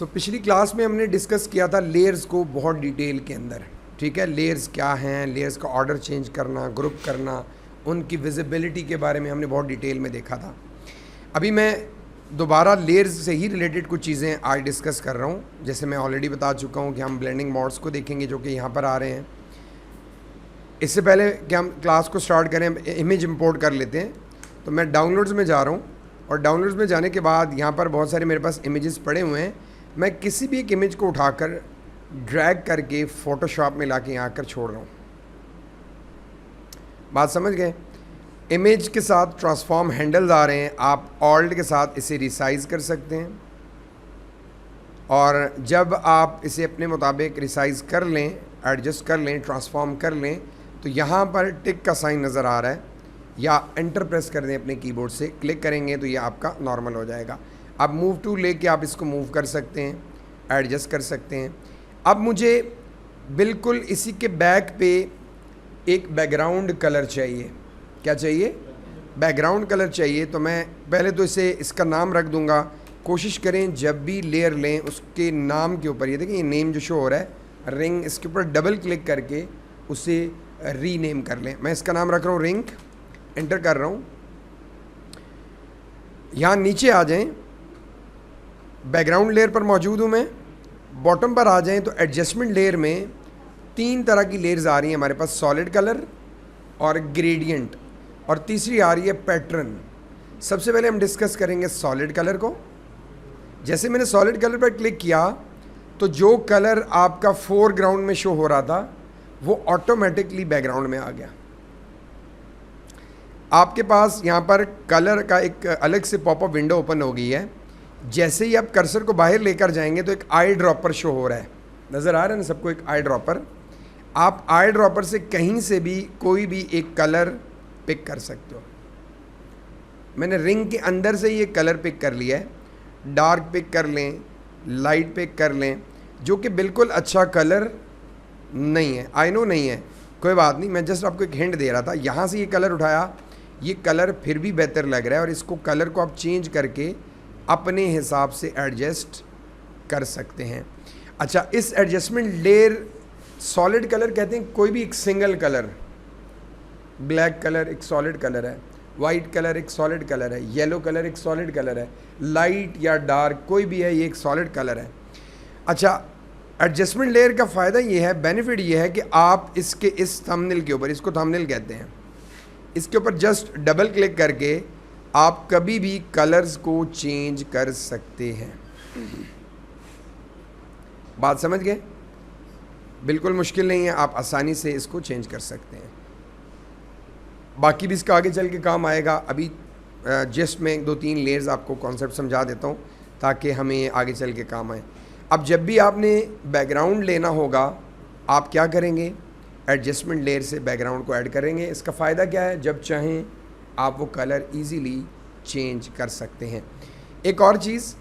पिछली क्लास में हमने डिस्कस किया था लेयर्स को बहुत डिटेल के अंदर, ठीक है। लेयर्स क्या हैं, लेयर्स का ऑर्डर चेंज करना, ग्रुप करना, उनकी विजिबिलिटी के बारे में हमने बहुत डिटेल में देखा था। अभी मैं दोबारा लेयर्स से ही रिलेटेड कुछ चीज़ें आज डिस्कस कर रहा हूँ। जैसे मैं ऑलरेडी बता चुका हूँ कि हम ब्लेंडिंग मोड्स को देखेंगे जो कि यहाँ पर आ रहे हैं। इससे पहले कि हम क्लास को स्टार्ट करें, इमेज इंपोर्ट कर लेते हैं। तो मैं डाउनलोड्स में जा रहा हूँ और डाउनलोड्स में जाने के बाद यहाँ पर बहुत सारे मेरे पास इमेजेस पड़े हुए हैं। मैं किसी भी एक इमेज को उठाकर ड्रैग करके फ़ोटोशॉप में लाके यहाँ कर छोड़ रहा हूँ। बात समझ गए? इमेज के साथ ट्रांसफॉर्म हैंडल्स आ रहे हैं, आप ऑल्ट के साथ इसे रिसाइज़ कर सकते हैं और जब आप इसे अपने मुताबिक रिसाइज़ कर लें, एडजस्ट कर लें, ट्रांसफॉर्म कर लें, तो यहाँ पर टिक का साइन नज़र आ रहा है, या एंटर प्रेस कर दें अपने कीबोर्ड से, क्लिक करेंगे तो ये आपका नॉर्मल हो जाएगा। अब मूव टू लेके आप इसको मूव कर सकते हैं, एडजस्ट कर सकते हैं। अब मुझे बिल्कुल इसी के बैक पे एक बैकग्राउंड कलर चाहिए। क्या चाहिए? बैकग्राउंड कलर चाहिए। तो मैं पहले तो इसका नाम रख दूंगा। कोशिश करें जब भी लेयर लें उसके नाम के ऊपर, ये देखें ये नेम जो शो हो रहा है रिंग, इसके ऊपर डबल क्लिक करके उसे रीनेम कर लें। मैं इसका नाम रख रहा हूँ रिंग, एंटर कर रहा हूँ। यहाँ नीचे आ जाएं, बैकग्राउंड लेयर पर मौजूद हूँ मैं। बॉटम पर आ जाएं तो एडजस्टमेंट लेयर में 3 तरह की लेयर्स आ रही हैं हमारे पास, सॉलिड कलर और ग्रेडियंट, और तीसरी आ रही है पैटर्न। सबसे पहले हम डिस्कस करेंगे सॉलिड कलर को। जैसे मैंने सॉलिड कलर पर क्लिक किया तो जो कलर आपका फोरग्राउंड में शो हो रहा था वो ऑटोमेटिकली बैकग्राउंड में आ गया। आपके पास यहाँ पर कलर का एक अलग से पॉपअप विंडो ओपन हो गई है। जैसे ही आप कर्सर को बाहर लेकर जाएंगे तो एक आई ड्रॉपर शो हो रहा है, नज़र आ रहा है ना सबको, एक आई ड्रॉपर। आप आई ड्रॉपर से कहीं से भी कोई भी एक कलर पिक कर सकते हो। मैंने रिंग के अंदर से ये कलर पिक कर लिया है। डार्क पिक कर लें, लाइट पिक कर लें, जो कि बिल्कुल अच्छा कलर नहीं है, आई नो नहीं है, कोई बात नहीं, मैं जस्ट आपको एक हिंट दे रहा था। यहाँ से ये कलर उठाया, ये कलर फिर भी बेहतर लग रहा है और इसको कलर को आप चेंज करके अपने हिसाब से एडजस्ट कर सकते हैं। अच्छा, इस एडजस्टमेंट लेयर सॉलिड कलर कहते हैं कोई भी एक सिंगल कलर, ब्लैक कलर एक सॉलिड कलर है, वाइट कलर एक सॉलिड कलर है, येलो कलर एक सॉलिड कलर है, लाइट या डार्क कोई भी है, ये एक सॉलिड कलर है। अच्छा, एडजस्टमेंट लेयर का फ़ायदा ये है, बेनिफिट ये है कि आप इसके इस थंबनेल के ऊपर, इसको थंबनेल कहते हैं, इसके ऊपर जस्ट डबल क्लिक करके आप कभी भी कलर्स को चेंज कर सकते हैं। बात समझ गए? बिल्कुल मुश्किल नहीं है, आप आसानी से इसको चेंज कर सकते हैं। बाकी भी इसका आगे चल के काम आएगा। अभी जस्ट मैं 2-3 लेयर्स आपको कॉन्सेप्ट समझा देता हूँ ताकि हमें आगे चल के काम आए। अब जब भी आपने बैकग्राउंड लेना होगा, आप क्या करेंगे? एडजस्टमेंट लेयर से बैकग्राउंड को ऐड करेंगे। इसका फ़ायदा क्या है? जब चाहें आप वो कलर इजीली चेंज कर सकते हैं। एक और चीज़,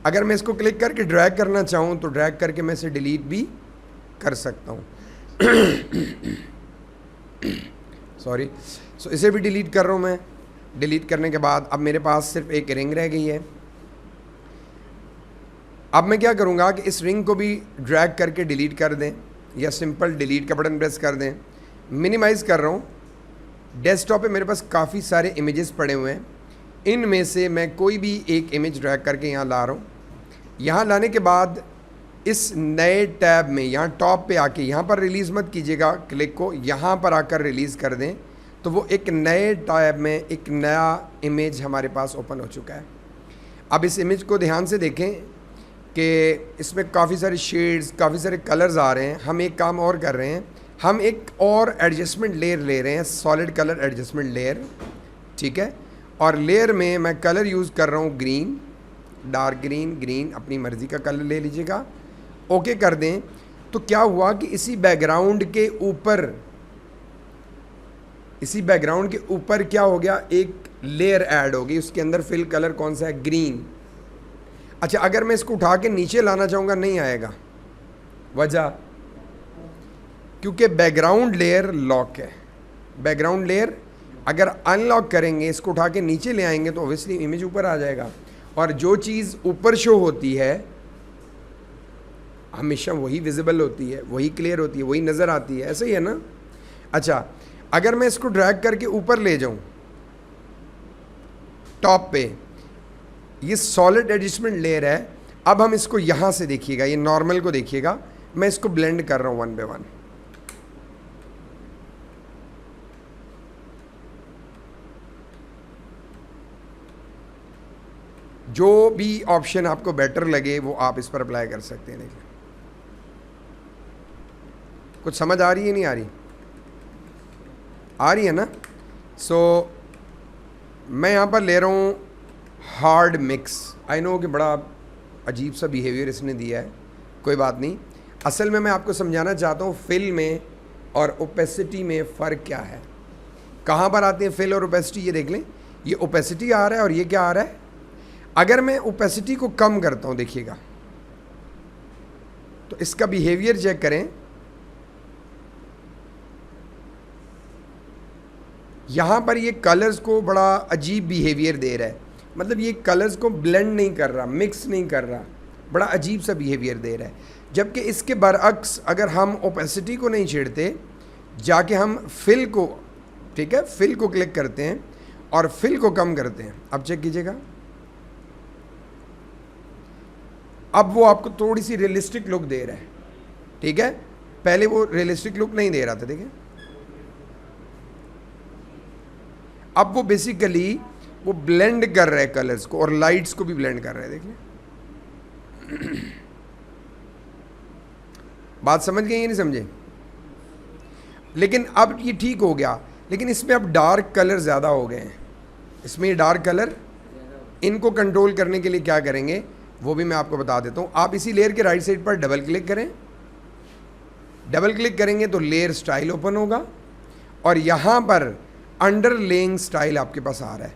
अगर मैं इसको क्लिक करके ड्रैग करना चाहूँ तो ड्रैग करके मैं इसे डिलीट भी कर सकता हूँ। सॉरी, इसे भी डिलीट कर रहा हूँ मैं। डिलीट करने के बाद अब मेरे पास सिर्फ एक रिंग रह गई है। अब मैं क्या करूँगा कि इस रिंग को भी ड्रैग करके डिलीट कर दें, या सिंपल डिलीट का बटन प्रेस कर दें। मिनिमाइज़ कर रहा हूँ। डेस्कटॉप पे मेरे पास काफ़ी सारे इमेजेस पड़े हुए हैं, इनमें से मैं कोई भी एक इमेज ड्रैग करके यहाँ ला रहा हूँ। यहाँ लाने के बाद इस नए टैब में यहाँ टॉप पे आके, यहाँ पर रिलीज़ मत कीजिएगा क्लिक को, यहाँ पर आकर रिलीज़ कर दें तो वो एक नए टैब में एक नया इमेज हमारे पास ओपन हो चुका है। अब इस इमेज को ध्यान से देखें कि इसमें काफ़ी सारे शेड्स, काफ़ी सारे कलर्स आ रहे हैं। हम एक काम और कर रहे हैं, हम एक और एडजस्टमेंट लेयर ले रहे हैं, सॉलिड कलर एडजस्टमेंट लेयर, ठीक है। और लेयर में मैं कलर यूज़ कर रहा हूँ ग्रीन, डार्क ग्रीन, ग्रीन अपनी मर्ज़ी का कलर ले लीजिएगा। ओके कर दें तो क्या हुआ कि इसी बैकग्राउंड के ऊपर क्या हो गया, एक लेयर ऐड हो गई, उसके अंदर फिल कलर कौन सा है? ग्रीन। अच्छा, अगर मैं इसको उठा के नीचे लाना चाहूँगा नहीं आएगा। वजह, क्योंकि बैकग्राउंड लेयर लॉक है। बैकग्राउंड लेयर अगर अनलॉक करेंगे, इसको उठा के नीचे ले आएंगे तो ऑब्वियसली इमेज ऊपर आ जाएगा। और जो चीज़ ऊपर शो होती है हमेशा वही विजिबल होती है, वही क्लियर होती है, वही नज़र आती है, ऐसा ही है ना। अच्छा, अगर मैं इसको ड्रैग करके ऊपर ले जाऊं टॉप पे, ये सॉलिड एडजस्टमेंट लेयर है। अब हम इसको यहां से देखिएगा, ये नॉर्मल को देखिएगा, मैं इसको ब्लेंड कर रहा हूं वन बाय वन। जो भी ऑप्शन आपको बेटर लगे वो आप इस पर अप्लाई कर सकते हैं। देखिए कुछ समझ आ रही है, नहीं आ रही? आ रही है ना। सो मैं यहाँ पर ले रहा हूँ हार्ड मिक्स। आई नो कि बड़ा अजीब सा बिहेवियर इसने दिया है, कोई बात नहीं। असल में मैं आपको समझाना चाहता हूँ फिल में और ओपेसिटी में फ़र्क क्या है। कहाँ पर आते हैं फिल और ओपेसिटी, ये देख लें। ये ओपेसिटी आ रहा है और ये क्या आ रहा है। अगर मैं ओपेसिटी को कम करता हूँ, देखिएगा तो इसका बिहेवियर चेक करें। यहाँ पर ये कलर्स को बड़ा अजीब बिहेवियर दे रहा है, मतलब ये कलर्स को ब्लेंड नहीं कर रहा, मिक्स नहीं कर रहा, बड़ा अजीब सा बिहेवियर दे रहा है। जबकि इसके बरअक्स अगर हम ओपेसिटी को नहीं छेड़ते, जाके हम फिल को, ठीक है, फिल को क्लिक करते हैं और फिल को कम करते हैं। अब चेक कीजिएगा, अब वो आपको थोड़ी सी रियलिस्टिक लुक दे रहा है, ठीक है। पहले वो रियलिस्टिक लुक नहीं दे रहा था, देखिए। अब वो बेसिकली वो ब्लेंड कर रहे हैं कलर्स को और लाइट्स को भी ब्लेंड कर रहे हैं, देखिए। बात समझ गए या नहीं समझे? लेकिन अब ये ठीक हो गया, लेकिन इसमें अब डार्क कलर ज़्यादा हो गए हैं। इसमें ये डार्क कलर, इनको कंट्रोल करने के लिए क्या करेंगे वो भी मैं आपको बता देता हूँ। आप इसी लेयर के राइट साइड पर डबल क्लिक करें। डबल क्लिक करेंगे तो लेयर स्टाइल ओपन होगा और यहाँ पर अंडरलेइंग स्टाइल आपके पास आ रहा है।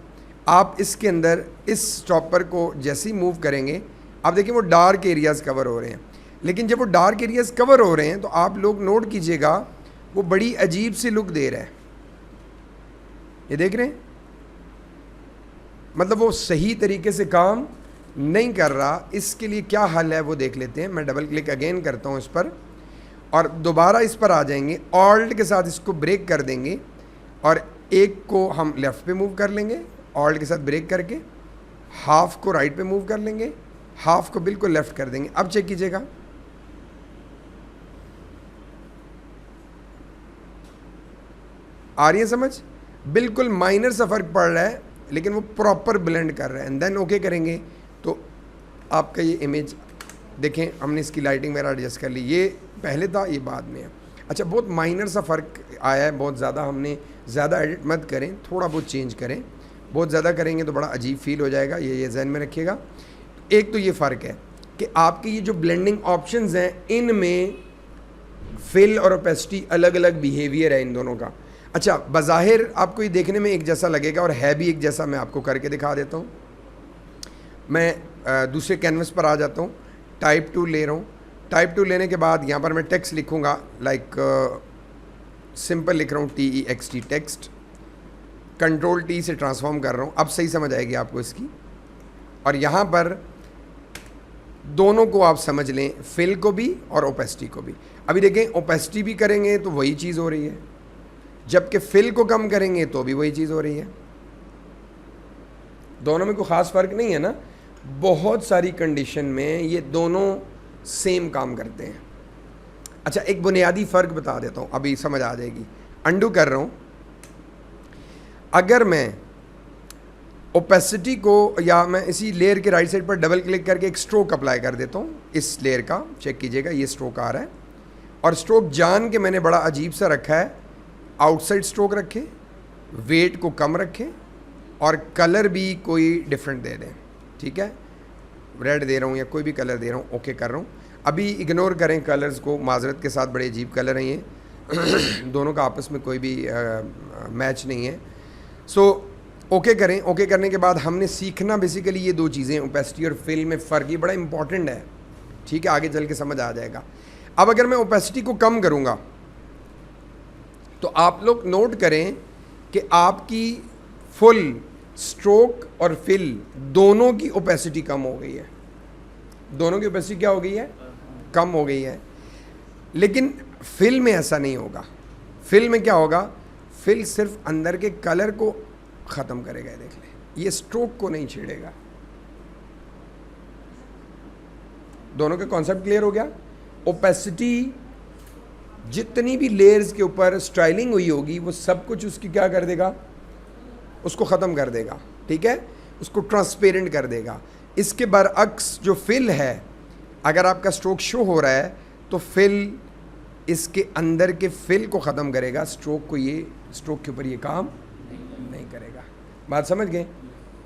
आप इसके अंदर इस स्टॉपर को जैसे ही मूव करेंगे, आप देखिए वो डार्क एरियाज़ कवर हो रहे हैं। लेकिन जब वो डार्क एरियाज़ कवर हो रहे हैं तो आप लोग नोट कीजिएगा वो बड़ी अजीब सी लुक दे रहा है। ये देख रहे हैं, मतलब वो सही तरीके से काम नहीं कर रहा। इसके लिए क्या हल है वो देख लेते हैं। मैं डबल क्लिक अगेन करता हूँ इस पर और दोबारा इस पर आ जाएंगे। ऑल्ट के साथ इसको ब्रेक कर देंगे और एक को हम लेफ़्ट पे मूव कर लेंगे, ऑल्ट के साथ ब्रेक करके। हाफ को राइट पे मूव कर लेंगे, हाफ को बिल्कुल लेफ़्ट कर देंगे। अब चेक कीजिएगा, आ रही है समझ? बिल्कुल माइनर सा फ़र्क पड़ रहा है, लेकिन वो प्रॉपर ब्लेंड कर रहा है। एंड देन ओके करेंगे तो आपका ये इमेज देखें, हमने इसकी लाइटिंग वगैरह एडजस्ट कर ली। ये पहले था, ये बाद में है। अच्छा, बहुत माइनर सा फ़र्क आया है, बहुत ज़्यादा हमने ज़्यादा एडिट मत करें, थोड़ा बहुत चेंज करें। बहुत ज़्यादा करेंगे तो बड़ा अजीब फील हो जाएगा, ये जहन में रखिएगा। एक तो ये फ़र्क है कि आपके ये जो ब्लेंडिंग ऑप्शंस हैं इनमें फिल और ओपेसिटी अलग अलग बिहेवियर है इन दोनों का। अच्छा, बज़ाहिर आपको ये देखने में एक जैसा लगेगा और है भी एक जैसा। मैं आपको करके दिखा देता हूँ। मैं दूसरे कैनवस पर आ जाता हूँ, टाइप 2 ले रहा हूँ। टाइप 2 लेने के बाद यहाँ पर मैं टेक्स्ट लिखूँगा, लाइक सिंपल लिख रहा हूँ TEXT टेक्स्ट। कंट्रोल T से ट्रांसफॉर्म कर रहा हूँ, अब सही समझ आएगी आपको इसकी। और यहाँ पर दोनों को आप समझ लें, फिल को भी और ओपेसिटी को भी। अभी देखें, ओपेसिटी भी करेंगे तो वही चीज़ हो रही है, जबकि फिल को कम करेंगे तो भी वही चीज़ हो रही है। दोनों में कोई ख़ास फ़र्क नहीं है ना। बहुत सारी कंडीशन में ये दोनों सेम काम करते हैं। अच्छा, एक बुनियादी फ़र्क बता देता हूँ, अभी समझ आ जाएगी। अंडू कर रहा हूँ। अगर मैं ओपेसिटी को, या मैं इसी लेयर के राइट साइड पर डबल क्लिक करके एक स्ट्रोक अप्लाई कर देता हूँ इस लेयर का, चेक कीजिएगा ये स्ट्रोक आ रहा है। और स्ट्रोक जान के मैंने बड़ा अजीब सा रखा है, आउटसाइड स्ट्रोक रखें, वेट को कम रखें और कलर भी कोई डिफरेंट दे दें, ठीक है। रेड दे रहा हूँ या कोई भी कलर दे रहा हूँ, ओके कर रहा हूँ। अभी इग्नोर करें कलर्स को, माजरत के साथ बड़े अजीब कलर हैं ये दोनों का आपस में कोई भी मैच नहीं है। सो ओके करें। ओके करने के बाद हमने सीखना बेसिकली ये दो चीज़ें, ओपेसिटी और फिल में फ़र्क, ये बड़ा इंपॉर्टेंट है, ठीक है। आगे चल के समझ आ जाएगा। अब अगर मैं ओपेसिटी को कम करूँगा तो आप लोग नोट करें कि आपकी फुल स्ट्रोक और फिल दोनों की ओपेसिटी कम हो गई है। दोनों की ओपेसिटी क्या हो गई है? कम हो गई है। लेकिन फिल में ऐसा नहीं होगा। फिल में क्या होगा, फिल सिर्फ अंदर के कलर को ख़त्म करेगा, देख लें, ये स्ट्रोक को नहीं छेड़ेगा। दोनों के कॉन्सेप्ट क्लियर हो गया। ओपेसिटी जितनी भी लेयर्स के ऊपर स्टाइलिंग हुई होगी वो सब कुछ उसकी क्या कर देगा, उसको ख़त्म कर देगा, ठीक है, उसको ट्रांसपेरेंट कर देगा। इसके बरअक्स जो फिल है, अगर आपका स्ट्रोक शो हो रहा है तो फिल इसके अंदर के फिल को ख़त्म करेगा, स्ट्रोक के ऊपर ये काम नहीं करेगा। बात समझ गए।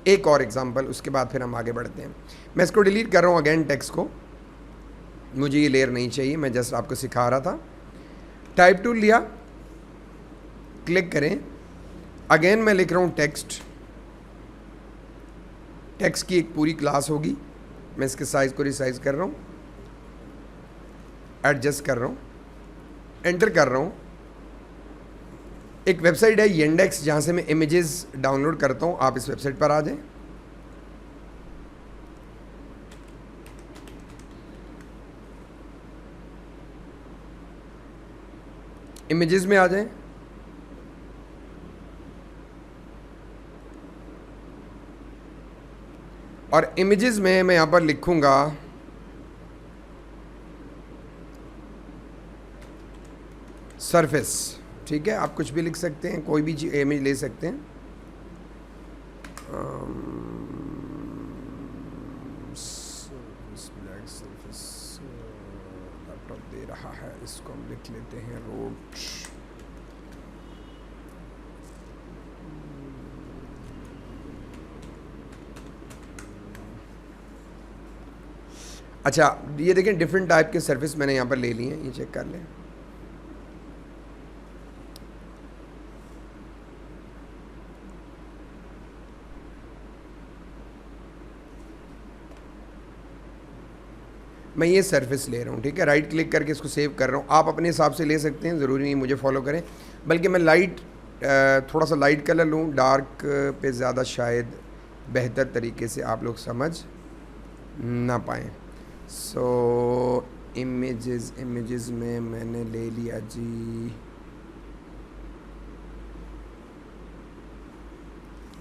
एक और एग्जांपल, उसके बाद फिर हम आगे बढ़ते हैं। मैं इसको डिलीट कर रहा हूँ अगेन टेक्स्ट को, मुझे ये लेयर नहीं चाहिए, मैं जस्ट आपको सिखा रहा था। टाइप टूल लिया, क्लिक करें, अगेन मैं लिख रहा हूँ टेक्स्ट। टेक्स्ट की एक पूरी क्लास होगी, मैं इसके साइज़ को रिसाइज कर रहा हूँ, एडजस्ट कर रहा हूँ, एंटर कर रहा हूँ। एक वेबसाइट है येंडेक्स, जहाँ से मैं इमेजेस डाउनलोड करता हूँ, आप इस वेबसाइट पर आ जाएं। इमेजेस में आ जाएं, और इमेजेस में मैं यहाँ पर लिखूँगा सरफेस, ठीक है। आप कुछ भी लिख सकते हैं, कोई भी इमेज ले सकते हैं। ब्लैक सरफेस लैपटॉप दे रहा है, इसको हम लिख लेते हैं रोड। अच्छा, ये देखें डिफरेंट टाइप के सरफेस मैंने यहाँ पर ले लिए हैं, ये चेक कर लें। मैं ये सरफेस ले रहा हूँ, ठीक है, राइट क्लिक करके इसको सेव कर रहा हूँ। आप अपने हिसाब से ले सकते हैं, ज़रूरी नहीं मुझे फॉलो करें, बल्कि मैं लाइट थोड़ा सा लाइट कलर लूँ, डार्क पे ज़्यादा शायद बेहतर तरीके से आप लोग समझ ना पाएँ। सो इमेजेस में मैंने ले लिया जी,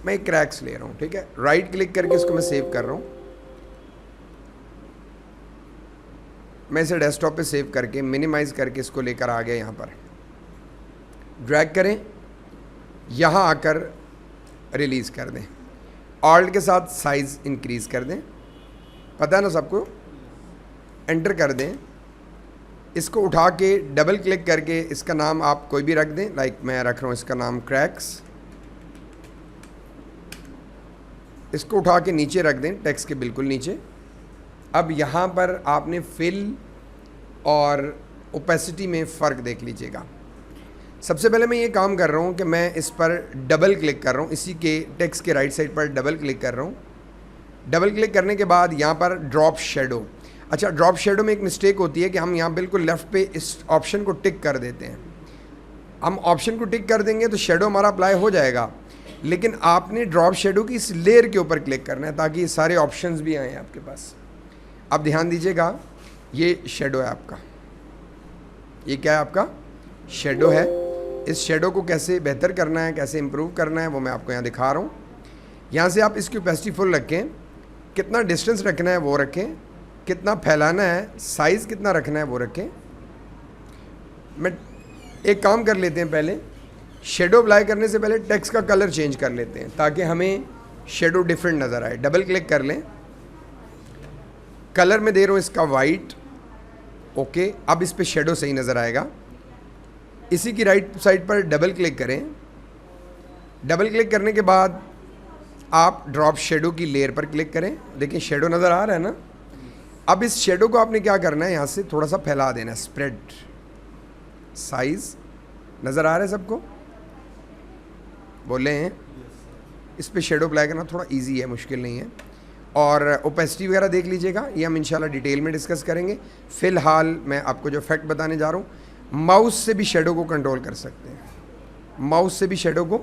मैं क्रैक्स ले रहा हूँ, ठीक है, राइट क्लिक करके इसको मैं सेव कर रहा हूँ। मैं इसे डेस्कटॉप पे सेव करके मिनिमाइज़ करके इसको लेकर आ गया यहाँ पर। ड्रैग करें, यहाँ आकर रिलीज़ कर दें, ऑल्ट के साथ साइज़ इंक्रीज़ कर दें, पता है ना सबको, एंटर कर दें। इसको उठा के डबल क्लिक करके इसका नाम आप कोई भी रख दें, लाइक मैं रख रहा हूँ इसका नाम क्रैक्स। इसको उठा के नीचे रख दें, टेक्स्ट के बिल्कुल नीचे। अब यहाँ पर आपने फिल और ओपेसिटी में फ़र्क देख लीजिएगा। सबसे पहले मैं ये काम कर रहा हूँ कि मैं इस पर डबल क्लिक कर रहा हूँ, इसी के टेक्स्ट के राइट साइड पर डबल क्लिक कर रहा हूँ। डबल क्लिक करने के बाद यहाँ पर ड्रॉप शेडो। अच्छा, ड्रॉप शेडो में एक मिस्टेक होती है कि हम यहाँ बिल्कुल लेफ़्ट पे इस ऑप्शन को टिक कर देते हैं। हम ऑप्शन को टिक कर देंगे तो शेडो हमारा अप्लाई हो जाएगा, लेकिन आपने ड्रॉप शेडो की इस लेयर के ऊपर क्लिक करना है ताकि ये सारे ऑप्शंस भी आएँ आपके पास। अब ध्यान दीजिएगा, ये शेडो है आपका, ये क्या है आपका शेडो है। इस शेडो को कैसे बेहतर करना है, कैसे इम्प्रूव करना है, वो मैं आपको यहाँ दिखा रहा हूँ। यहाँ से आप इसकी ओपेसिटी फुल रखें, कितना डिस्टेंस रखना है वो रखें, कितना फैलाना है, साइज़ कितना रखना है वो रखें। मैं एक काम कर लेते हैं, पहले शेडो अप्लाई करने से पहले टेक्स्ट का कलर चेंज कर लेते हैं ताकि हमें शेडो डिफरेंट नज़र आए। डबल क्लिक कर लें, कलर में दे रहा हूँ इसका वाइट, ओके। अब इस पे शेडो सही नज़र आएगा। इसी की राइट साइड पर डबल क्लिक करें। डबल क्लिक करने के बाद आप ड्रॉप शेडो की लेयर पर क्लिक करें। देखिए शेडो नज़र आ रहा है ना। अब इस शेडो को आपने क्या करना है, यहाँ से थोड़ा सा फैला देना, स्प्रेड साइज़ नज़र आ रहा है सबको, बोले हैं। इस पे शेडो अप्लाई करना थोड़ा इजी है, मुश्किल नहीं है। और ओपेसिटी वगैरह देख लीजिएगा, ये हम इंशाल्लाह डिटेल में डिस्कस करेंगे। फ़िलहाल मैं आपको जो फैक्ट बताने जा रहा हूँ, माउस से भी शेडो को कंट्रोल कर सकते हैं, माउस से भी शेडो को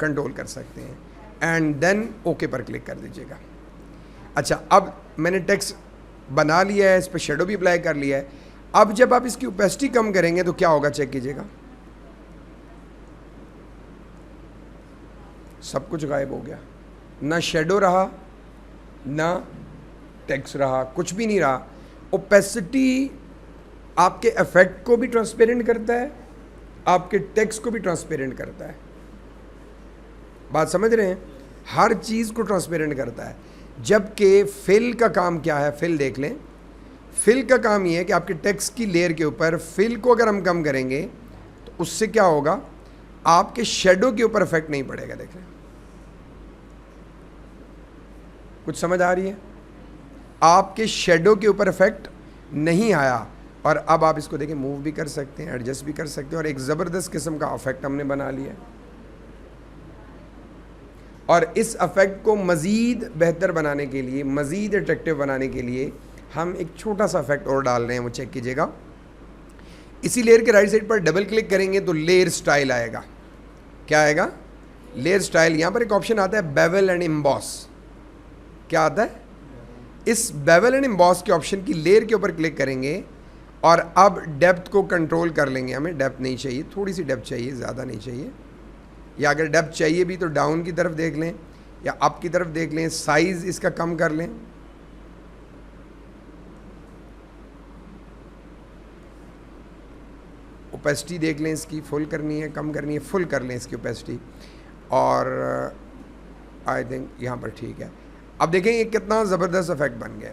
कंट्रोल कर सकते हैं। एंड देन ओके पर क्लिक कर दीजिएगा। अच्छा, अब मैंने टेक्स्ट बना लिया है, इस पर शेडो भी अप्लाई कर लिया है। अब जब आप इसकी ओपेसिटी कम करेंगे तो क्या होगा, चेक कीजिएगा, सब कुछ गायब हो गया, ना शेडो रहा, ना टेक्स्ट रहा, कुछ भी नहीं रहा। ओपेसिटी आपके इफेक्ट को भी ट्रांसपेरेंट करता है, आपके टेक्स्ट को भी ट्रांसपेरेंट करता है। बात समझ रहे हैं, हर चीज़ को ट्रांसपेरेंट करता है। जबकि फिल का काम क्या है, फिल देख लें, फिल का काम ये है कि आपके टेक्स्ट की लेयर के ऊपर फिल को अगर हम कम करेंगे तो उससे क्या होगा, आपके शेडो के ऊपर इफेक्ट नहीं पड़ेगा। देख लें, कुछ समझ आ रही है, आपके शेडो के ऊपर इफेक्ट नहीं आया। और अब आप इसको देखें, मूव भी कर सकते हैं, एडजस्ट भी कर सकते हैं, और एक ज़बरदस्त किस्म का इफेक्ट हमने बना लिया है। और इस इफेक्ट को मज़ीद बेहतर बनाने के लिए, मज़ीद अट्रैक्टिव बनाने के लिए हम एक छोटा सा इफेक्ट और डाल रहे हैं, वो चेक कीजिएगा। इसी लेयर के राइट साइड पर डबल क्लिक करेंगे तो लेयर स्टाइल आएगा। क्या आएगा, लेयर स्टाइल। यहाँ पर एक ऑप्शन आता है बेवल एंड एम्बॉस। क्या आता है, इस बेवल एंड एम्बॉस के ऑप्शन की लेयर के ऊपर क्लिक करेंगे और अब डेप्थ को कंट्रोल कर लेंगे। हमें डेप्थ नहीं चाहिए, थोड़ी सी डेप्थ चाहिए, ज़्यादा नहीं चाहिए। या अगर डेप्थ चाहिए भी तो डाउन की तरफ देख लें या अप की तरफ देख लें, साइज़ इसका कम कर लें। ओपेसिटी देख लें, इसकी फुल करनी है, कम करनी है, फुल कर लें इसकी ओपेसिटी। और आई थिंक यहाँ पर ठीक है। अब देखें ये कितना ज़बरदस्त इफेक्ट बन गया,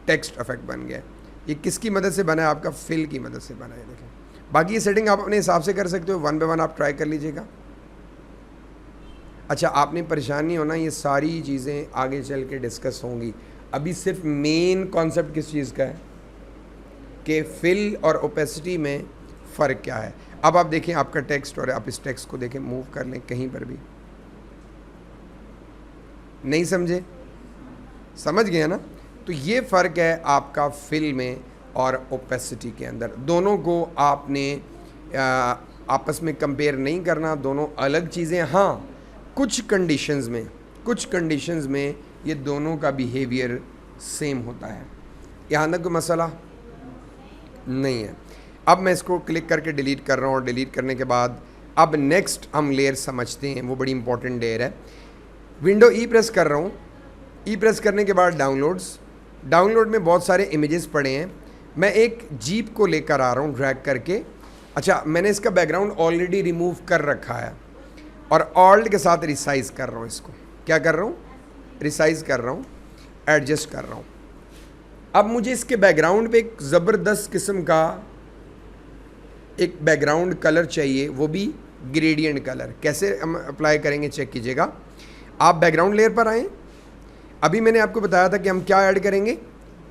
टेक्स्ट इफेक्ट बन गया। ये किसकी मदद से बना है, आपका फिल की मदद से बना है। देखें, बाकी ये सेटिंग आप अपने हिसाब से कर सकते हो, वन बाय वन आप ट्राई कर लीजिएगा। अच्छा, आपने परेशान नहीं होना, ये सारी चीज़ें आगे चल के डिस्कस होंगी। अभी सिर्फ मेन कॉन्सेप्ट किस चीज़ का है कि फिल और ओपेसिटी में फ़र्क क्या है। अब आप देखें आपका टेक्स्ट, और आप इस टेक्स्ट को देखें, मूव कर लें कहीं पर भी। नहीं समझे, समझ गए ना। तो ये फ़र्क है आपका फिल में और ओपेसिटी के अंदर। दोनों को आपने आपस में कंपेयर नहीं करना, दोनों अलग चीज़ें। हाँ, कुछ कंडीशंस में ये दोनों का बिहेवियर सेम होता है, यहाँ तक कोई मसला नहीं है। अब मैं इसको क्लिक करके डिलीट कर रहा हूँ, और डिलीट करने के बाद अब नेक्स्ट हम लेयर समझते हैं, वो बड़ी इंपॉर्टेंट लेयर है। विंडो ई प्रेस कर रहा हूँ, ई प्रेस करने के बाद डाउनलोड में बहुत सारे इमेजेस पड़े हैं। मैं एक जीप को लेकर आ रहा हूँ ड्रैग करके। अच्छा, मैंने इसका बैकग्राउंड ऑलरेडी रिमूव कर रखा है और ऑल्ट के साथ रिसाइज़ कर रहा हूँ। इसको क्या कर रहा हूँ, रिसाइज़ कर रहा हूँ, एडजस्ट कर रहा हूँ। अब मुझे इसके बैकग्राउंड पे एक ज़बरदस्त किस्म का एक बैकग्राउंड कलर चाहिए, वो भी ग्रेडियंट कलर। कैसे हम अप्लाई करेंगे, चेक कीजिएगा। आप बैकग्राउंड लेयर पर आएँ। अभी मैंने आपको बताया था कि हम क्या ऐड करेंगे,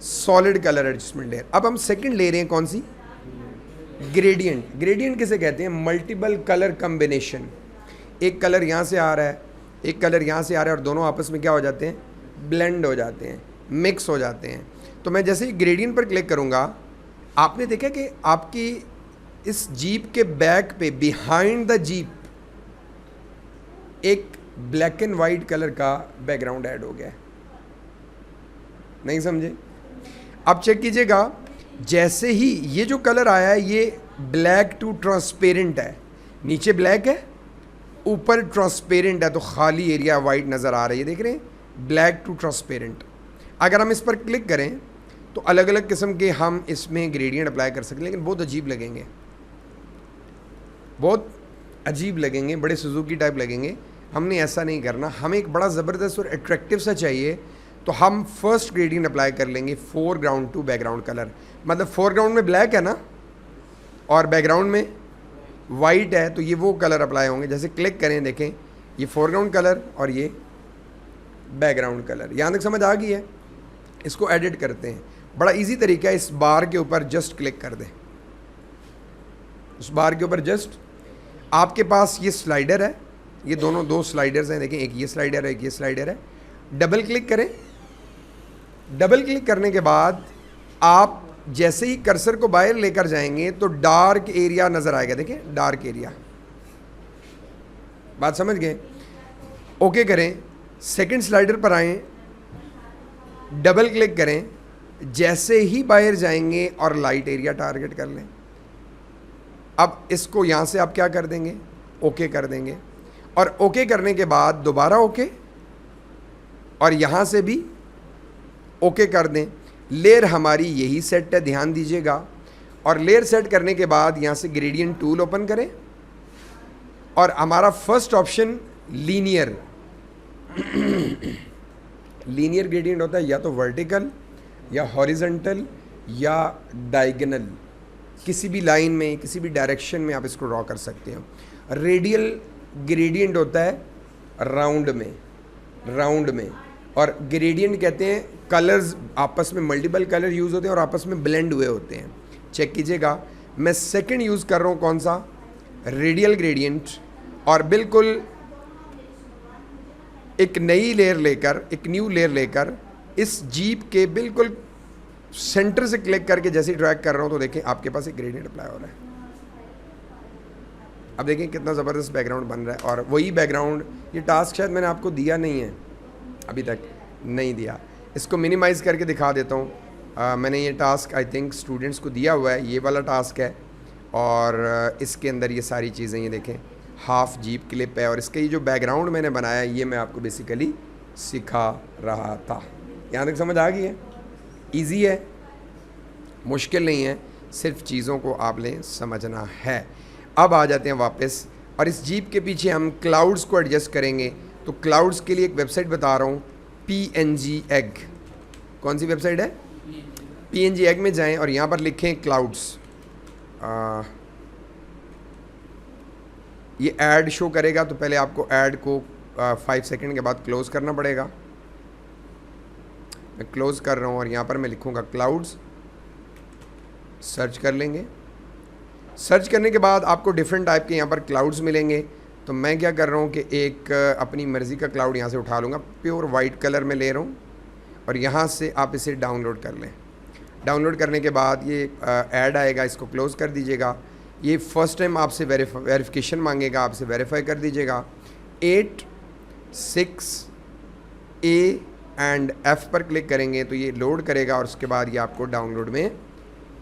सॉलिड कलर एडजस्टमेंट लेयर। अब हम सेकंड ले रहे हैं, कौन सी, ग्रेडियंट। ग्रेडियंट किसे कहते हैं, मल्टीपल कलर कम्बिनेशन। एक कलर यहाँ से आ रहा है, एक कलर यहाँ से आ रहा है, और दोनों आपस में क्या हो जाते हैं, ब्लेंड हो जाते हैं, मिक्स हो जाते हैं। तो मैं जैसे ही ग्रेडियंट पर क्लिक करूँगा, आपने देखा कि आपकी इस जीप के बैक पे, बिहाइंड द जीप, एक ब्लैक एंड वाइट कलर का बैकग्राउंड ऐड हो गया है। नहीं समझे, अब चेक कीजिएगा। जैसे ही ये जो कलर आया है, ये ब्लैक टू ट्रांसपेरेंट है, नीचे ब्लैक है, ऊपर ट्रांसपेरेंट है, तो खाली एरिया वाइट नज़र आ रही है। देख रहे हैं, ब्लैक टू ट्रांसपेरेंट। अगर हम इस पर क्लिक करें तो अलग अलग किस्म के हम इसमें ग्रेडियंट अप्लाई कर सकते हैं, लेकिन बहुत अजीब लगेंगे, बहुत अजीब लगेंगे, बड़े सुजुकी टाइप लगेंगे। हमने ऐसा नहीं करना, हमें एक बड़ा ज़बरदस्त और अट्रैक्टिव सा चाहिए। तो हम फर्स्ट ग्रेडियंट अप्लाई कर लेंगे, फोरग्राउंड टू बैकग्राउंड कलर। मतलब फोरग्राउंड में ब्लैक है ना, और बैकग्राउंड में वाइट है, तो ये वो कलर अप्लाई होंगे। जैसे क्लिक करें, देखें, ये फोरग्राउंड कलर और ये बैकग्राउंड कलर। यहाँ तक समझ आ गई है। इसको एडिट करते हैं, बड़ा इजी तरीका है। इस बार के ऊपर जस्ट क्लिक कर दें, उस बार के ऊपर जस्ट, आपके पास ये स्लाइडर है, ये दोनों दो स्लाइडर्स हैं, देखें, एक ये स्लाइडर है, एक ये स्लाइडर है। डबल क्लिक करें। डबल क्लिक करने के बाद आप जैसे ही कर्सर को बाहर लेकर जाएंगे तो डार्क एरिया नज़र आएगा। देखें, डार्क एरिया। बात समझ गए, ओके करें। सेकंड स्लाइडर पर आएँ, डबल क्लिक करें, जैसे ही बाहर जाएंगे और लाइट एरिया टारगेट कर लें। अब इसको यहाँ से आप क्या कर देंगे, ओके कर देंगे, और ओके करने के बाद दोबारा ओके, और यहाँ से भी ओके कर दें। लेयर हमारी यही सेट है, ध्यान दीजिएगा। और लेयर सेट करने के बाद यहाँ से ग्रेडियंट टूल ओपन करें, और हमारा first option linear linear gradient होता है, या तो वर्टिकल या हॉरिजॉन्टल या डायगोनल, किसी भी लाइन में किसी भी डायरेक्शन में आप इसको ड्रॉ कर सकते हो। रेडियल ग्रेडियंट होता है राउंड में, और ग्रेडियंट कहते हैं कलर्स आपस में, मल्टीपल कलर यूज़ होते हैं और आपस में ब्लेंड हुए होते हैं। चेक कीजिएगा, मैं सेकंड यूज़ कर रहा हूँ, कौन सा, रेडियल ग्रेडियंट, और बिल्कुल एक नई लेयर लेकर, एक न्यू लेयर लेकर इस जीप के बिल्कुल सेंटर से क्लिक करके जैसे ड्रैग कर रहा हूँ तो देखें आपके पास एक ग्रेडियंट अप्लाई हो रहा है। अब देखें कितना ज़बरदस्त बैकग्राउंड बन रहा है। और वही बैकग्राउंड, ये टास्क शायद मैंने आपको दिया नहीं है, अभी तक नहीं दिया, इसको मिनिमाइज़ करके दिखा देता हूँ। मैंने ये टास्क आई थिंक स्टूडेंट्स को दिया हुआ है, ये वाला टास्क है, और इसके अंदर ये सारी चीज़ें, ये देखें हाफ जीप क्लिप है, और इसका ये जो बैकग्राउंड मैंने बनाया ये मैं आपको बेसिकली सिखा रहा था। यहाँ तक समझ आ गई है? ईजी है, मुश्किल नहीं है, सिर्फ चीज़ों को आपने समझना है। अब आ जाते हैं वापस, और इस जीप के पीछे हम क्लाउड्स को एडजस्ट करेंगे। तो क्लाउड्स के लिए एक वेबसाइट बता रहा हूँ, PNG एग। कौन सी वेबसाइट है? PNG एग में जाएं और यहाँ पर लिखें क्लाउड्स। ये ऐड शो करेगा, तो पहले आपको ऐड को 5 सेकंड के बाद क्लोज़ करना पड़ेगा। मैं क्लोज़ कर रहा हूँ, और यहाँ पर मैं लिखूँगा क्लाउड्स, सर्च कर लेंगे। सर्च करने के बाद आपको डिफरेंट टाइप के यहाँ पर क्लाउड्स मिलेंगे। तो मैं क्या कर रहा हूँ कि एक अपनी मर्ज़ी का क्लाउड यहाँ से उठा लूँगा, प्योर वाइट कलर में ले रहा हूँ, और यहाँ से आप इसे डाउनलोड कर लें। डाउनलोड करने के बाद ये ऐड आएगा, इसको क्लोज़ कर दीजिएगा। ये फर्स्ट टाइम आपसे वेरिफिकेशन मांगेगा, आपसे वेरीफाई कर दीजिएगा। 8, 6, A एंड F पर क्लिक करेंगे तो ये लोड करेगा, और उसके बाद ये आपको डाउनलोड में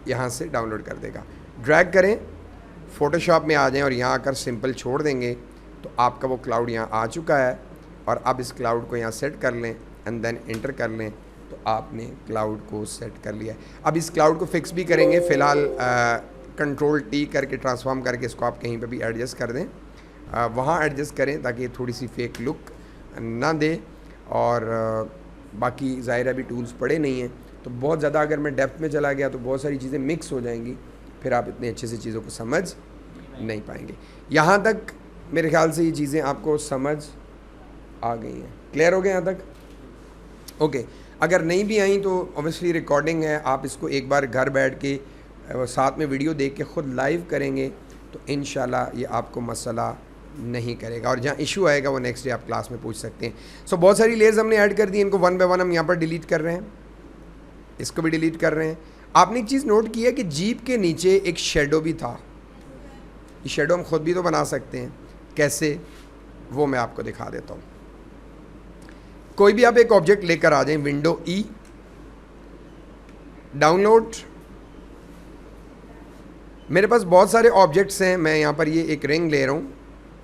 यहाँ से डाउनलोड कर देगा। ड्रैग करें, फ़ोटोशॉप में आ जाएं, और यहाँ आकर सिंपल छोड़ देंगे तो आपका वो क्लाउड यहाँ आ चुका है। और अब इस क्लाउड को यहाँ सेट कर लें एंड देन इंटर कर लें, तो आपने क्लाउड को सेट कर लिया है। अब इस क्लाउड को फिक्स भी करेंगे, फ़िलहाल Ctrl+T करके ट्रांसफॉर्म करके इसको आप कहीं पे भी एडजस्ट कर दें, वहाँ एडजस्ट करें ताकि थोड़ी सी फेक लुक ना दे। और बाकी ज़ाहिर अभी टूल्स पड़े नहीं हैं, तो बहुत ज़्यादा अगर मैं डेप्थ में चला गया तो बहुत सारी चीज़ें मिक्स हो जाएंगी, फिर आप इतने अच्छे से चीज़ों को समझ नहीं पाएंगे। यहाँ तक मेरे ख्याल से ये चीज़ें आपको समझ आ गई हैं, क्लियर हो गए यहाँ तक? ओके, अगर नहीं भी आई तो ऑब्वियसली रिकॉर्डिंग है, आप इसको एक बार घर बैठ के साथ में वीडियो देख के ख़ुद लाइव करेंगे तो इंशाल्लाह ये आपको मसला नहीं करेगा, और जहाँ इशू आएगा वो नेक्स्ट डे आप क्लास में पूछ सकते हैं। सो बहुत सारी लेयर्स हमने ऐड कर दी, इनको 1 बाय 1 हम यहाँ पर डिलीट कर रहे हैं, इसको भी डिलीट कर रहे हैं। आपने एक चीज़ नोट की है कि जीप के नीचे एक शेडो भी था। ये शेडो हम खुद भी तो बना सकते हैं, कैसे, वो मैं आपको दिखा देता हूँ। कोई भी आप एक ऑब्जेक्ट लेकर आ जाएं, विंडो E, डाउनलोड। मेरे पास बहुत सारे ऑब्जेक्ट्स हैं, मैं यहाँ पर ये एक रिंग ले रहा हूँ,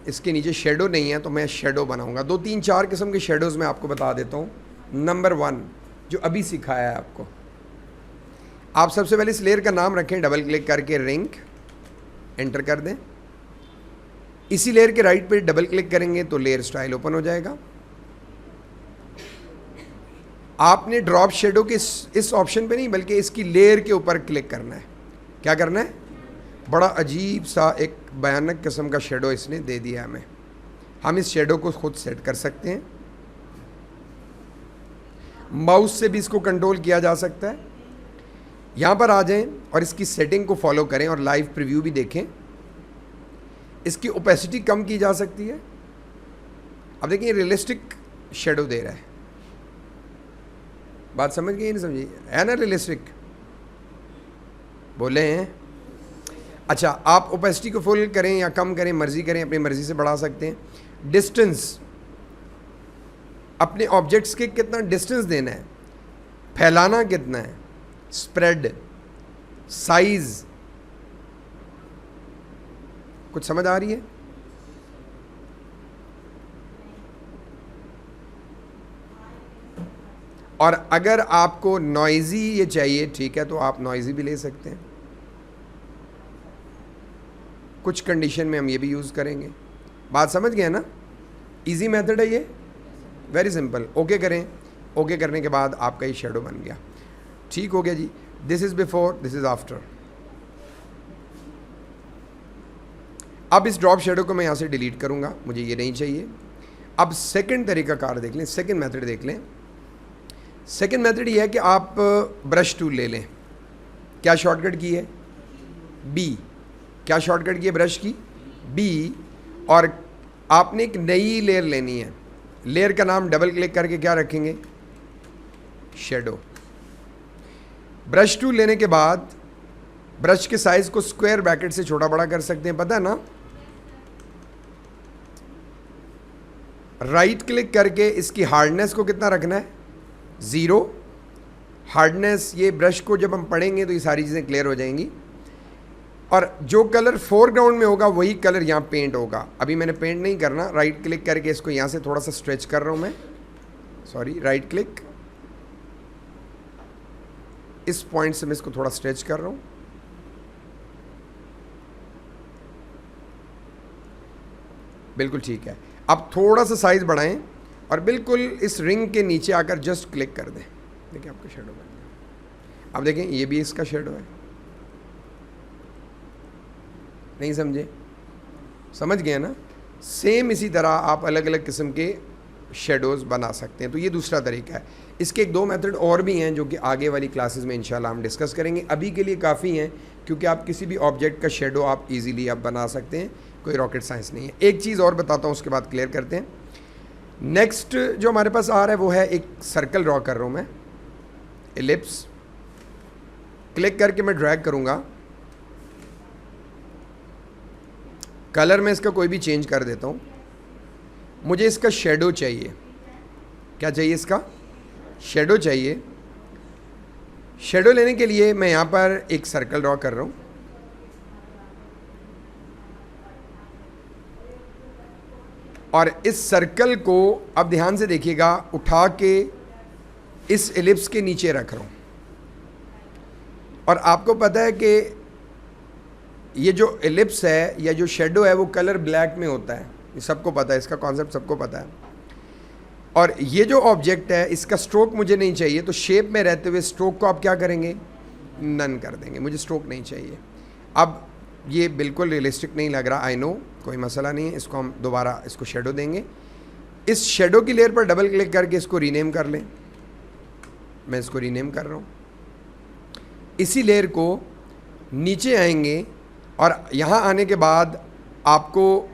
इसके नीचे शेडो नहीं है तो मैं शेडो बनाऊँगा। 2, 3, 4 किस्म के शेडोज़ मैं आपको बता देता हूँ। नंबर 1 जो अभी सिखाया है आपको, आप सबसे पहले इस लेयर का नाम रखें, डबल क्लिक करके रिंग, एंटर कर दें। इसी लेयर के राइट पे डबल क्लिक करेंगे तो लेयर स्टाइल ओपन हो जाएगा। आपने ड्रॉप शेडो के इस ऑप्शन पे नहीं बल्कि इसकी लेयर के ऊपर क्लिक करना है। क्या करना है? बड़ा अजीब सा एक भयानक किस्म का शेडो इसने दे दिया हमें। हम इस शेडो को खुद सेट कर सकते हैं, माउस से भी इसको कंट्रोल किया जा सकता है। यहाँ पर आ जाएं और इसकी सेटिंग को फॉलो करें और लाइव प्रीव्यू भी देखें। इसकी ओपेसिटी कम की जा सकती है। अब देखिए रियलिस्टिक शेडो दे रहा है, बात समझ गई नहीं समझी? है ना रियलिस्टिक? बोले हैं? अच्छा, आप ओपेसिटी को फुल करें या कम करें, मर्जी करें, अपनी मर्जी से बढ़ा सकते हैं। डिस्टेंस, अपने ऑब्जेक्ट्स के कितना डिस्टेंस देना है, फैलाना कितना है, स्प्रेड, साइज, कुछ समझ आ रही है? और अगर आपको नॉइजी ये चाहिए, ठीक है, तो आप नॉइजी भी ले सकते हैं। कुछ कंडीशन में हम ये भी यूज़ करेंगे। बात समझ गए ना? इजी मेथड है ये, वेरी सिंपल। ओके करें, ओके करने के बाद आपका ये शेडो बन गया। ठीक हो गया जी। This is before, this is after. अब इस ड्रॉप शेडो को मैं यहाँ से डिलीट करूँगा, मुझे ये नहीं चाहिए। अब सेकंड तरीका कार देख लें, सेकंड मेथड देख लें। सेकंड मेथड ये है कि आप ब्रश टूल ले लें। क्या शॉर्टकट की है? बी। क्या शॉर्टकट की है ब्रश की? बी। और आपने एक नई लेयर लेनी है। लेयर का नाम डबल क्लिक करके क्या रखेंगे? शेडो। ब्रश टूल लेने के बाद ब्रश के साइज को स्क्वायर ब्रैकेट से छोटा बड़ा कर सकते हैं, पता है ना? राइट क्लिक करके इसकी हार्डनेस को कितना रखना है? 0 हार्डनेस। ये ब्रश को जब हम पढ़ेंगे तो ये सारी चीज़ें क्लियर हो जाएंगी। और जो कलर फोरग्राउंड में होगा वही कलर यहाँ पेंट होगा। अभी मैंने पेंट नहीं करना, राइट क्लिक करके इसको यहाँ से थोड़ा सा स्ट्रेच कर रहा हूँ मैं, सॉरी, राइट क्लिक, इस पॉइंट से मैं इसको थोड़ा स्ट्रेच कर रहा हूँ। बिल्कुल ठीक है। अब थोड़ा सा साइज बढ़ाएं और बिल्कुल इस रिंग के नीचे आकर जस्ट क्लिक कर दें। देखिए आपका शेडो बन गया। अब देखें ये भी इसका शेडो है। नहीं समझे? समझ गए ना? सेम इसी तरह आप अलग अलग किस्म के शेडोज़ बना सकते हैं। तो ये दूसरा तरीका है। इसके एक दो मेथड और भी हैं जो कि आगे वाली क्लासेस में इंशाल्लाह हम डिस्कस करेंगे। अभी के लिए काफ़ी हैं क्योंकि आप किसी भी ऑब्जेक्ट का शेडो आप इजीली आप बना सकते हैं, कोई रॉकेट साइंस नहीं है। एक चीज़ और बताता हूँ, उसके बाद क्लियर करते हैं। नेक्स्ट जो हमारे पास आ रहा है वो है एक सर्कल ड्रॉ कर रहा हूँ मैं, एलिप्स। क्लिक करके मैं ड्रैग करूँगा, कलर में इसका कोई भी चेंज कर देता हूँ। मुझे इसका शेडो चाहिए। क्या चाहिए? इसका शेडो चाहिए। शेडो लेने के लिए मैं यहाँ पर एक सर्कल ड्रॉ कर रहा हूँ। और इस सर्कल को अब ध्यान से देखिएगा, उठा के इस एलिप्स के नीचे रख रहा हूँ। और आपको पता है कि ये जो एलिप्स है या जो शेडो है वो कलर ब्लैक में होता है, ये सबको पता है, इसका कॉन्सेप्ट सबको पता है। और ये जो ऑब्जेक्ट है इसका स्ट्रोक मुझे नहीं चाहिए, तो शेप में रहते हुए स्ट्रोक को आप क्या करेंगे? नन कर देंगे। मुझे स्ट्रोक नहीं चाहिए। अब ये बिल्कुल रियलिस्टिक नहीं लग रहा, आई नो, कोई मसला नहीं है। इसको हम दोबारा इसको शेडो देंगे। इस शेडो की लेयर पर डबल क्लिक करके इसको रीनेम कर लें। मैं इसको रीनेम कर रहा हूँ। इसी लेयर को नीचे आएंगे और यहाँ आने के बाद आपको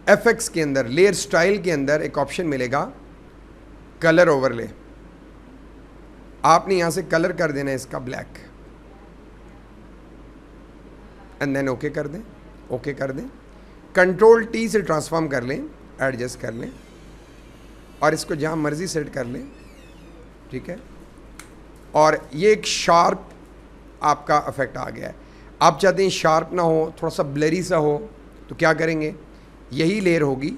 FX के अंदर लेयर स्टाइल के अंदर एक ऑप्शन मिलेगा, कलर ओवरले। आपने यहाँ से कलर कर देना है इसका ब्लैक, एंड देन ओके कर दें। ओके कर दें, कंट्रोल T से ट्रांसफॉर्म कर लें, एडजस्ट कर लें और इसको जहाँ मर्जी सेट कर लें, ठीक है। और ये एक शार्प आपका इफेक्ट आ गया है। आप चाहते हैं शार्प ना हो, थोड़ा सा ब्लरी सा हो, तो क्या करेंगे? यही लेयर होगी,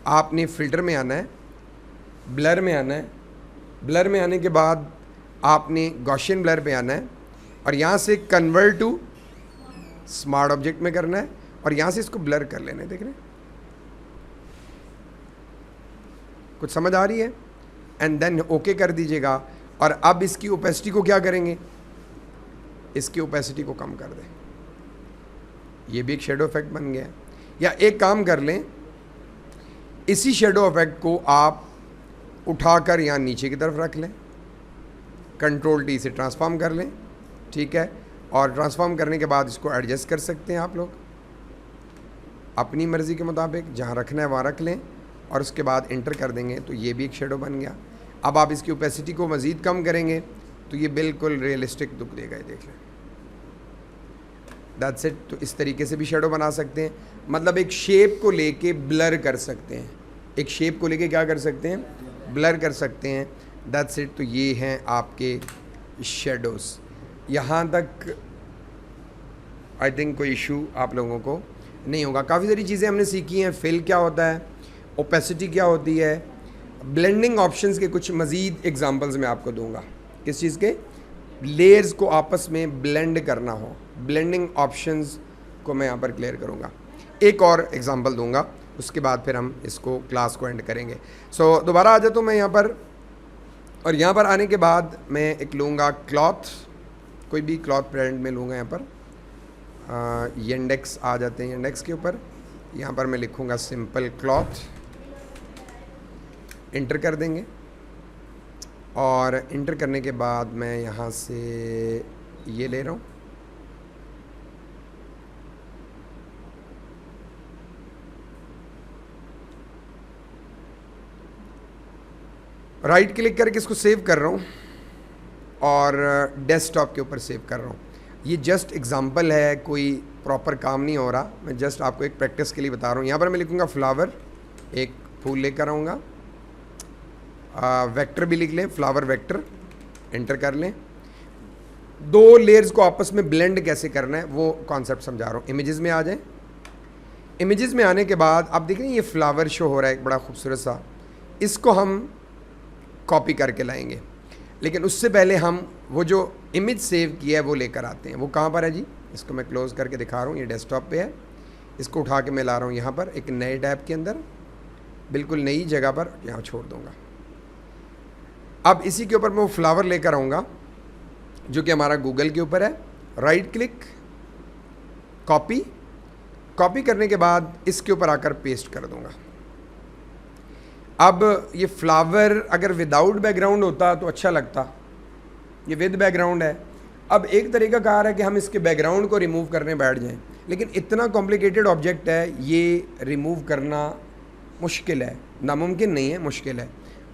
आपने फ़िल्टर में आना है, ब्लर में आना है। ब्लर में आने के बाद आपने गॉसियन ब्लर पे आना है और यहाँ से कन्वर्ट टू स्मार्ट ऑब्जेक्ट में करना है और यहाँ से इसको ब्लर कर लेना है। देख रहे हैं? कुछ समझ आ रही है? एंड देन ओके कर दीजिएगा। और अब इसकी ओपेसिटी को क्या करेंगे? इसकी ओपेसिटी को कम कर दें। ये भी एक शेडो इफेक्ट बन गया है। या एक काम कर लें, इसी शेडो इफेक्ट को आप उठाकर यहाँ नीचे की तरफ रख लें, कंट्रोल T से ट्रांसफॉर्म कर लें, ठीक है। और ट्रांसफॉर्म करने के बाद इसको एडजस्ट कर सकते हैं आप लोग अपनी मर्ज़ी के मुताबिक, जहाँ रखना है वहाँ रख लें और उसके बाद इंटर कर देंगे तो ये भी एक शेडो बन गया। अब आप इसकी ओपेसिटी को मज़ीद कम करेंगे तो ये बिल्कुल रियलिस्टिक लुक देगा। ये देख लें, दैट्स इट। तो इस तरीके से भी शेडो बना सकते हैं, मतलब एक शेप को लेके ब्लर कर सकते हैं। एक शेप को लेके क्या कर सकते हैं? ब्लर कर सकते हैं। That's it. तो ये हैं आपके शेडोज़। यहाँ तक आई थिंक कोई इशू आप लोगों को नहीं होगा। काफ़ी सारी चीज़ें हमने सीखी हैं। फिल क्या होता है, ओपेसिटी क्या होती है, ब्लेंडिंग ऑप्शंस के कुछ मज़ीद एग्जांपल्स मैं आपको दूंगा। किस चीज़ के? लेयर्स को आपस में ब्लेंड करना हो, ब्लेंडिंग ऑप्शंस को मैं यहाँ पर क्लियर करूँगा। एक और एग्जांपल दूंगा, उसके बाद फिर हम इसको क्लास को एंड करेंगे। सो दोबारा आ जाता हूँ मैं यहाँ पर, और यहाँ पर आने के बाद मैं एक लूँगा क्लॉथ, कोई भी क्लॉथ ब्रांड में लूँगा। यहाँ पर येंडेक्स आ जाते हैं, येंडेक्स के ऊपर यहाँ पर मैं लिखूँगा सिंपल क्लॉथ, इंटर कर देंगे। और इंटर करने के बाद मैं यहाँ से ये ले रहा हूँ, राइट क्लिक करके इसको सेव कर रहा हूँ और डेस्कटॉप के ऊपर सेव कर रहा हूँ। ये जस्ट एग्जांपल है, कोई प्रॉपर काम नहीं हो रहा, मैं जस्ट आपको एक प्रैक्टिस के लिए बता रहा हूँ। यहाँ पर मैं लिखूँगा फ्लावर, एक फूल लेकर आऊँगा, वेक्टर भी लिख लें, फ्लावर वेक्टर, एंटर कर लें। दो लेयर्स को आपस में ब्लेंड कैसे करना है वो कॉन्सेप्ट समझा रहा हूँ। इमेजेस में आ जाएं। इमेजेस में आने के बाद आप देख रहे हैं ये फ्लावर शो हो रहा है एक बड़ा खूबसूरत सा, इसको हम कॉपी करके लाएंगे। लेकिन उससे पहले हम वो जो इमेज सेव किया है वो लेकर आते हैं। वो कहाँ पर है जी? इसको मैं क्लोज़ करके दिखा रहा हूँ, ये डेस्कटॉप पे है। इसको उठा के मैं ला रहा हूँ यहाँ पर एक नए टैब के अंदर, बिल्कुल नई जगह पर यहाँ छोड़ दूँगा। अब इसी के ऊपर मैं वो फ्लावर लेकर आऊँगा जो कि हमारा गूगल के ऊपर है। राइट क्लिक, कॉपी, कॉपी करने के बाद इसके ऊपर आकर पेस्ट कर दूँगा। अब ये फ्लावर अगर विदाउट बैकग्राउंड होता तो अच्छा लगता, ये विद बैकग्राउंड है। अब एक तरीका कार है कि हम इसके बैकग्राउंड को रिमूव करने बैठ जाएं, लेकिन इतना कॉम्प्लिकेटेड ऑब्जेक्ट है, ये रिमूव करना मुश्किल है, नामुमकिन नहीं है, मुश्किल है।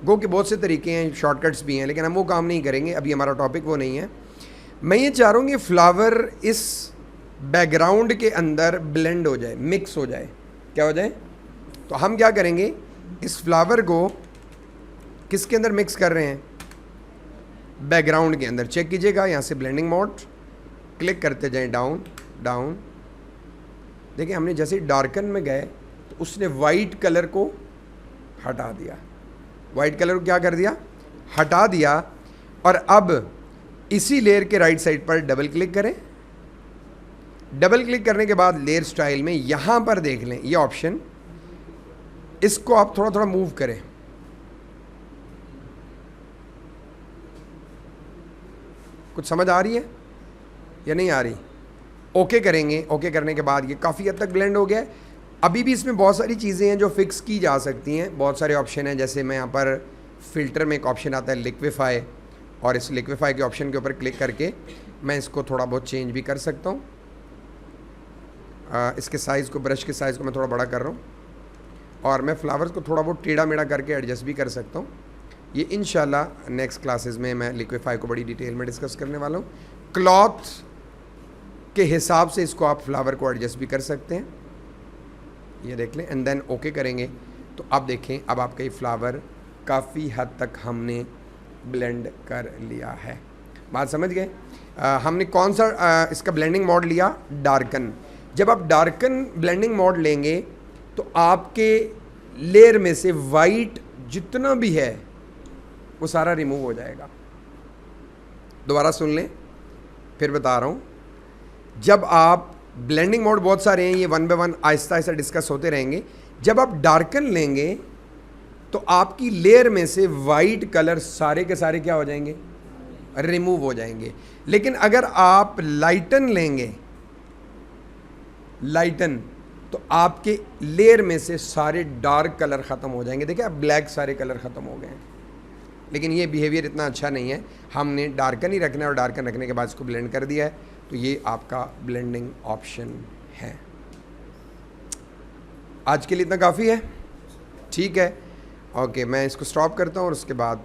गो के बहुत से तरीके हैं, शॉर्टकट्स भी हैं, लेकिन हम वो काम नहीं करेंगे, अभी हमारा टॉपिक वो नहीं है। मैं ये चाह रहा हूँ कि फ्लावर इस बैकग्राउंड के अंदर ब्लेंड हो जाए, मिक्स हो जाए। क्या हो जाए? तो हम क्या करेंगे, इस फ्लावर को किसके अंदर मिक्स कर रहे हैं? बैकग्राउंड के अंदर। चेक कीजिएगा, यहाँ से ब्लेंडिंग मोड क्लिक करते जाएं, डाउन डाउन। देखिए हमने जैसे ही डार्कन में गए तो उसने वाइट कलर को हटा दिया, वाइट कलर को क्या कर दिया? हटा दिया। और अब इसी लेयर के राइट साइड पर डबल क्लिक करें। डबल क्लिक करने के बाद लेयर स्टाइल में यहाँ पर देख लें ये ऑप्शन, इसको आप थोड़ा थोड़ा मूव करें। कुछ समझ आ रही है या नहीं आ रही? ओके करेंगे। ओके करने के बाद ये काफ़ी हद तक ब्लेंड हो गया है। अभी भी इसमें बहुत सारी चीज़ें हैं जो फिक्स की जा सकती हैं, बहुत सारे ऑप्शन हैं। जैसे मैं यहाँ पर फ़िल्टर में एक ऑप्शन आता है लिक्विफाई, और इस लिक्विफाई के ऑप्शन के ऊपर क्लिक करके मैं इसको थोड़ा बहुत चेंज भी कर सकता हूँ। इसके साइज़ को, ब्रश के साइज़ को मैं थोड़ा बड़ा कर रहा हूँ, और मैं फ्लावर्स को थोड़ा बहुत टेढ़ा मेढ़ा करके एडजस्ट भी कर सकता हूँ। ये इंशाल्लाह नेक्स्ट क्लासेस में मैं लिक्विफाई को बड़ी डिटेल में डिस्कस करने वाला हूँ। क्लॉथ के हिसाब से इसको आप फ्लावर को एडजस्ट भी कर सकते हैं, ये देख लें। एंड देन ओके करेंगे तो अब देखें, अब आपका ये फ्लावर काफ़ी हद तक हमने ब्लेंड कर लिया है। बात समझ गए? हमने कौन सा इसका ब्लेंडिंग मोड लिया? डार्कन। जब आप डार्कन ब्लेंडिंग मोड लेंगे तो आपके लेयर में से वाइट जितना भी है वो सारा रिमूव हो जाएगा। दोबारा सुन लें, फिर बता रहा हूँ। जब आप ब्लेंडिंग मोड बहुत सारे हैं, ये one by one Aahista Aahista discuss होते रहेंगे। जब आप डार्कन लेंगे तो आपकी लेयर में से वाइट कलर सारे के सारे क्या हो जाएंगे? रिमूव हो जाएंगे। लेकिन अगर आप लाइटन लेंगे, लाइटन, तो आपके लेयर में से सारे डार्क कलर ख़त्म हो जाएंगे। देखिए अब ब्लैक सारे कलर ख़त्म हो गए हैं, लेकिन ये बिहेवियर इतना अच्छा नहीं है। हमने डार्कन ही रखना है, और डार्कन रखने के बाद इसको ब्लेंड कर दिया है, तो ये आपका ब्लेंडिंग ऑप्शन है। आज के लिए इतना काफ़ी है, ठीक है? ओके, मैं इसको स्टॉप करता हूँ और उसके बाद